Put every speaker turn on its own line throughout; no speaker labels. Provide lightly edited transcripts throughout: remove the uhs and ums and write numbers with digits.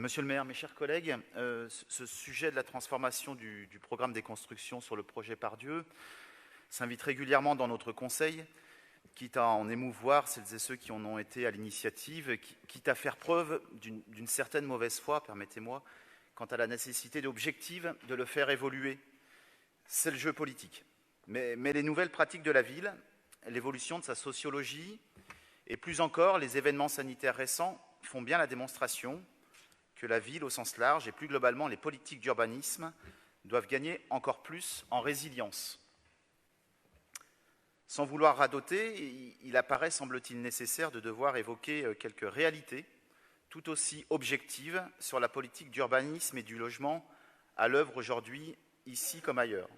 Monsieur le maire, mes chers collègues, ce sujet de la transformation du programme des constructions sur le projet Pardieu s'invite régulièrement dans notre conseil, quitte à en émouvoir celles et ceux qui en ont été à l'initiative, quitte à faire preuve d'une certaine mauvaise foi, permettez-moi, quant à la nécessité objective de le faire évoluer. C'est le jeu politique. Mais les nouvelles pratiques de la ville, l'évolution de sa sociologie et plus encore les événements sanitaires récents font bien la démonstration que la ville au sens large et plus globalement les politiques d'urbanisme doivent gagner encore plus en résilience. Sans vouloir radoter, il apparaît, semble-t-il, nécessaire de devoir évoquer quelques réalités tout aussi objectives sur la politique d'urbanisme et du logement à l'œuvre aujourd'hui, ici comme ailleurs.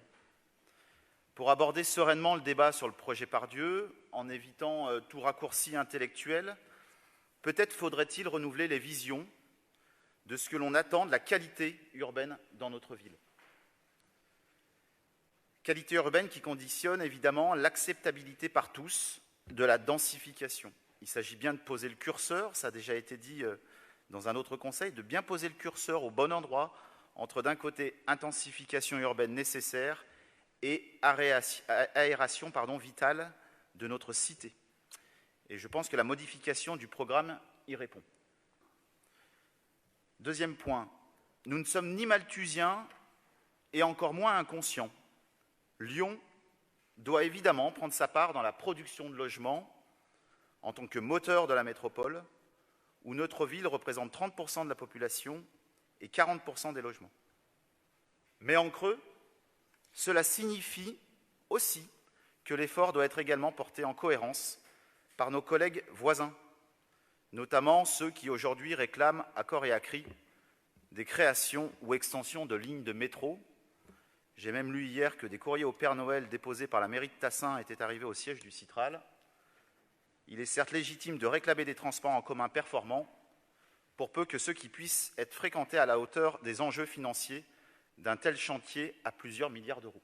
Pour aborder sereinement le débat sur le projet Pardieu, en évitant tout raccourci intellectuel, peut-être faudrait-il renouveler les visions de ce que l'on attend de la qualité urbaine dans notre ville. Qualité urbaine qui conditionne évidemment l'acceptabilité par tous de la densification. Il s'agit bien de poser le curseur, ça a déjà été dit dans un autre conseil, de bien poser le curseur au bon endroit entre d'un côté intensification urbaine nécessaire et aération vitale de notre cité. Et je pense que la modification du programme y répond. Deuxième point, nous ne sommes ni malthusiens et encore moins inconscients. Lyon doit évidemment prendre sa part dans la production de logements en tant que moteur de la métropole, où notre ville représente 30% de la population et 40% des logements. Mais en creux, cela signifie aussi que l'effort doit être également porté en cohérence par nos collègues voisins, notamment ceux qui aujourd'hui réclament à corps et à cri des créations ou extensions de lignes de métro. J'ai même lu hier que des courriers au Père Noël déposés par la mairie de Tassin étaient arrivés au siège du Citral. Il est certes légitime de réclamer des transports en commun performants, pour peu que ceux-ci puissent être fréquentés à la hauteur des enjeux financiers d'un tel chantier à plusieurs milliards d'euros,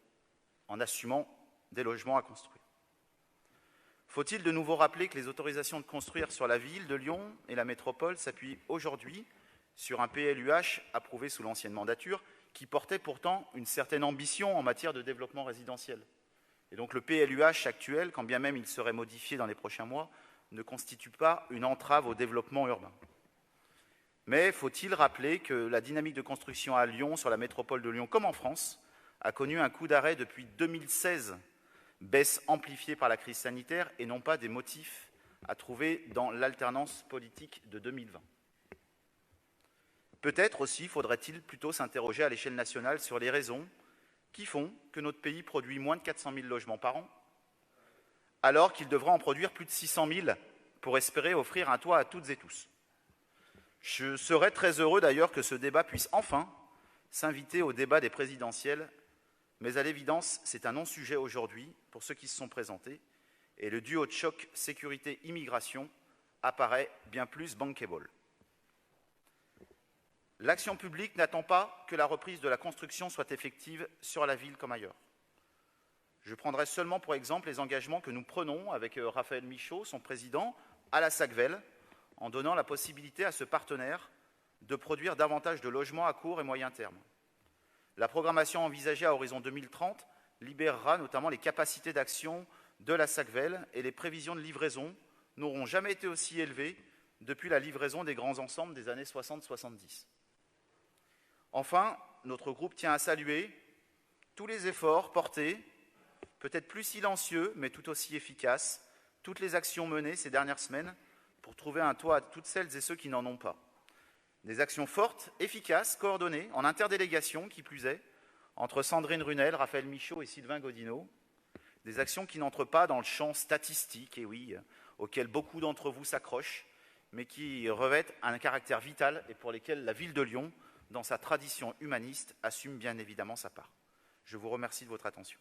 en assumant des logements à construire. Faut-il de nouveau rappeler que les autorisations de construire sur la ville de Lyon et la métropole s'appuient aujourd'hui sur un PLUH approuvé sous l'ancienne mandature qui portait pourtant une certaine ambition en matière de développement résidentiel. Et donc le PLUH actuel, quand bien même il serait modifié dans les prochains mois, ne constitue pas une entrave au développement urbain. Mais faut-il rappeler que la dynamique de construction à Lyon, sur la métropole de Lyon comme en France, a connu un coup d'arrêt depuis 2016, baisse amplifiée par la crise sanitaire et non pas des motifs à trouver dans l'alternance politique de 2020. Peut-être aussi faudrait-il plutôt s'interroger à l'échelle nationale sur les raisons qui font que notre pays produit moins de 400 000 logements par an, alors qu'il devra en produire plus de 600 000 pour espérer offrir un toit à toutes et tous. Je serais très heureux d'ailleurs que ce débat puisse enfin s'inviter au débat des présidentielles, mais à l'évidence, c'est un non-sujet aujourd'hui pour ceux qui se sont présentés, et le duo de choc sécurité-immigration apparaît bien plus bankable. L'action publique n'attend pas que la reprise de la construction soit effective sur la ville comme ailleurs. Je prendrai seulement pour exemple les engagements que nous prenons avec Raphaël Michaud, son président, à la SACVEL, en donnant la possibilité à ce partenaire de produire davantage de logements à court et moyen terme. La programmation envisagée à horizon 2030 libérera notamment les capacités d'action de la SACVEL et les prévisions de livraison n'auront jamais été aussi élevées depuis la livraison des grands ensembles des années 60-70. Enfin, notre groupe tient à saluer tous les efforts portés, peut-être plus silencieux, mais tout aussi efficaces, toutes les actions menées ces dernières semaines pour trouver un toit à toutes celles et ceux qui n'en ont pas. Des actions fortes, efficaces, coordonnées, en interdélégation, qui plus est, entre Sandrine Runel, Raphaël Michaud et Sylvain Godineau. Des actions qui n'entrent pas dans le champ statistique, et oui, auquel beaucoup d'entre vous s'accrochent, mais qui revêtent un caractère vital et pour lesquelles la ville de Lyon, dans sa tradition humaniste, assume bien évidemment sa part. Je vous remercie de votre attention.